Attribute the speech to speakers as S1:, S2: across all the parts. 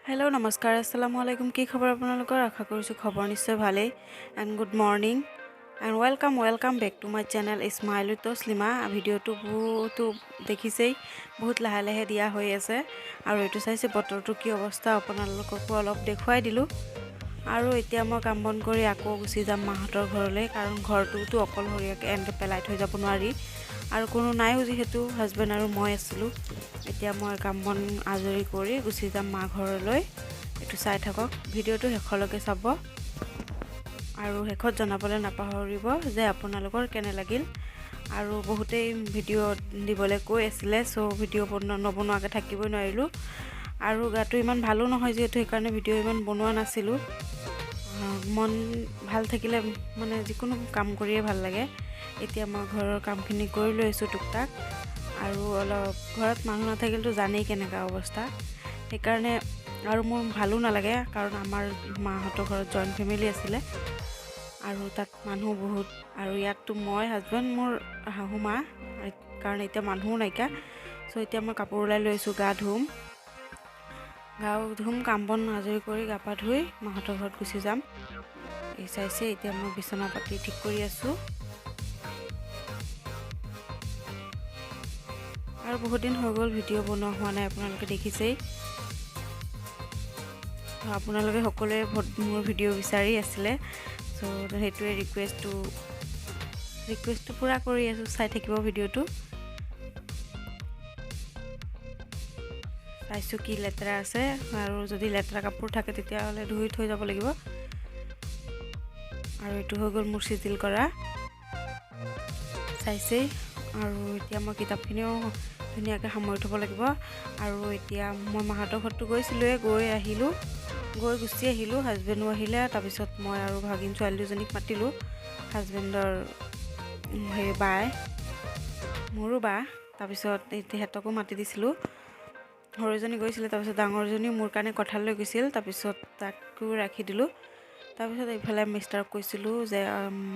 S1: hello नमस्कार अस्सलामु आलैकुम की खबर আপোনালোকৰ আশা কৰিছো খবৰ নিশ্চয় ভালেই and good morning and welcome back to my channel Ismail Taslima ভিডিওটো বহুত দেখিছেই বহুত লাহে লাহে দিয়া হৈ আছে আৰু এটো চাইছে বতৰটো কি অৱস্থা আপোনালোককো অলপ দেখুৱাই দিলো আৰু এতিয়া মই কাম বন কৰি আকৌ গুচি যাম মাহতৰ ঘৰলৈ কাৰণ ঘৰটোটো অকলহৰিয়াকে এনকে পেলাই থৈ যাব নোৱাৰি আৰু কোনো নাইও যেহেতু হাজবেণ্ড আৰু মই আছিলো এতিয়া মই কাম বন আজৰি কৰি গুচি যাম মা ঘৰলৈ এটো চাই থাকক ভিডিওটো হেখলৈকে চাব আৰু হেখত জনাবলৈ নাপাহৰিব যে আপোনালোকৰ কেনে লাগিল আৰু বহুতেই ভিডিও দিবলৈ কৈ আছিল সো ভিডিও নবনোৱাকে থাকিবই নোৱাৰিলো আৰু গাটো ইমান ভালো নহয় যেহেতু সেইকাৰণে ভিডিও ইমান বনোৱা নাছিলো মন ভাল থাকিলে মানে যিকোনো কাম কৰিয়ে ভাল লাগে এতিয়া মই ঘৰৰ কামখিনি কৰি লৈছো টুকটাক আৰু অলপ ঘৰত মানুহ নাথাকিলটো জানেই কেনেকা অৱস্থা সেইকাৰণে আৰু মোৰ ভালো নালাগে কাৰণ আমাৰ মাহঁতৰ ঘৰত জয়েন্ট ফ্যামিলি আছিল আৰু তাত মানুহ বহুত আৰু ইয়াতটো মই হাজবেণ্ড মোৰ হাহুমা কাৰণ এতিয়া মানুহ নাইকা সো এতিয়া মই কাপোৰ ওলাই লৈছো গা ধুম কাম বন আজৰি কৰি গা পা ধুই মাহঁতৰ ঘৰত গুচি যাম এই চাইছে এতিয়া মই বিছনা পাতি ঠিক কৰি আছো আৰু বহুত দিন হৈ গ'ল ভিডিও বনোৱা হোৱা নাই আপোনালোকে দেখিছেই আপোনালোকে সকলোৱে মোৰ ভিডিও বিচাৰি আছিল সো হেতুৱে ৰিকুৱেষ্টটো পুৰা কৰি আছো চাই থাকিব ভিডিওটো চাইছো কি লেতেৰা আছে আৰু যদি লেতেৰা কাপোৰ থাকে তেতিয়া হলে ধুই থৈ যাব লাগিব আৰু এটো হৈ গ'ল মোৰ চিজিল কৰা চাইছে আৰু এতিয়া মই কিতাপখিনিও ধুনিয়াকে সামৰি থব লাগিব আৰু এতিয়া মই মাহঁতৰ ঘৰটো গৈছিলো গৈ গুচি আহিলো হাজবেণ্ডো আহিলে তাৰ পিছত মই আৰু ভাগিন ছোৱালী দুজনীক মাতিলো হাজবেণ্ডৰ হেৰি বাই মোৰো বা তাৰ পিছত হেতকো মাতি দিছিলো হৰজনী গৈছিল তাৰ পিছত ডাঙৰজনী মোৰ কাৰণে কঁঠাল লৈ গৈছিল তাৰ পিছত তাকো ৰাখি দিলো তাৰ পিছত এইফালে মিষ্টাৰক কৈছিলো যে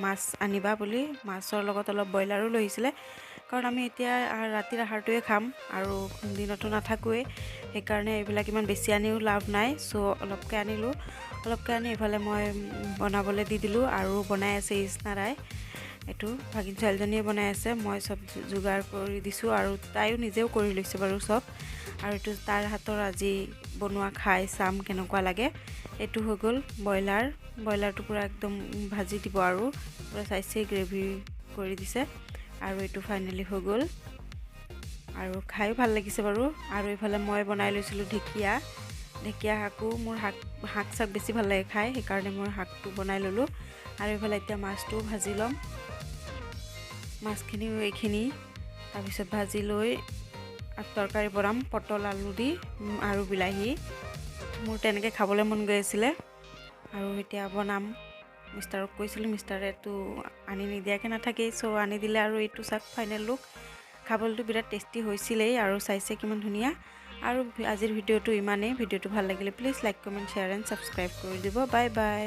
S1: মাছ আনিবা বুলি মাছৰ লগত অলপ বয়লাৰো লৈছিলে কাৰণ আমি এতিয়া ৰাতিৰ আহাৰটোৱে খাম আৰু দিনতো নাথাকুৱে সেইকাৰণে এইবিলাক ইমান বেছি আনিও লাভ নাই সো অলপকে আনি এফালে মই বনাবলৈ দি দিলো আৰু বনাই আছে ইছনাৰাই এটো ভাগিন ছোৱালীজনীয়ে বনাই আছে মই সব যোগাৰ কৰি দিছো আৰু তাইও নিজেও কৰি লৈছে বাৰু সব আৰু এটো তাৰ হাতৰ আজি বনোৱা খাই চাম কেনেকুৱা লাগে এটো হৈ গ'ল বয়লাৰটো পুৰা একদম ভাজি দিব আৰু পুৰা চাইছে গ্ৰেভি কৰি দিছে আৰু এটো ফাইনালি হৈ গ'ল আৰু খাই ভাল লাগিছে বাৰু আৰু এফালে মই বনাই লৈছিলো ঢেকিয়া হাকু মোৰ হাক চাক বেছি ভাল লাগে খাই সেইকাৰণে মই হাকটো বনাই ললো আৰু এফালে এতিয়া মাছটো ভাজি লম মাছখিনি এইখিনি তাৰ পিছত ভাজি লৈ তৰকাৰী বনাম পটল আলু দি আৰু বিলাহী মোৰ তেনেকৈ খাবলৈ মন গৈ আছিল আৰু এতিয়া বনাম মিষ্টাৰক কৈছিল মিষ্টাৰে তো আনি নিদিয়াকে নাথাকে সো আনি দিলে আৰু এইটো চাক ফাইনেল লুক খাবলটো বিৰাট টেষ্টি হৈছিলেই আৰু চাইছে কিমান ধুনিয়া আৰু আজিৰ ভিডিওটো ইমানেই ভিডিওটো ভাল লাগিলে please like comment share and subscribe কৰি দিব বাই বাই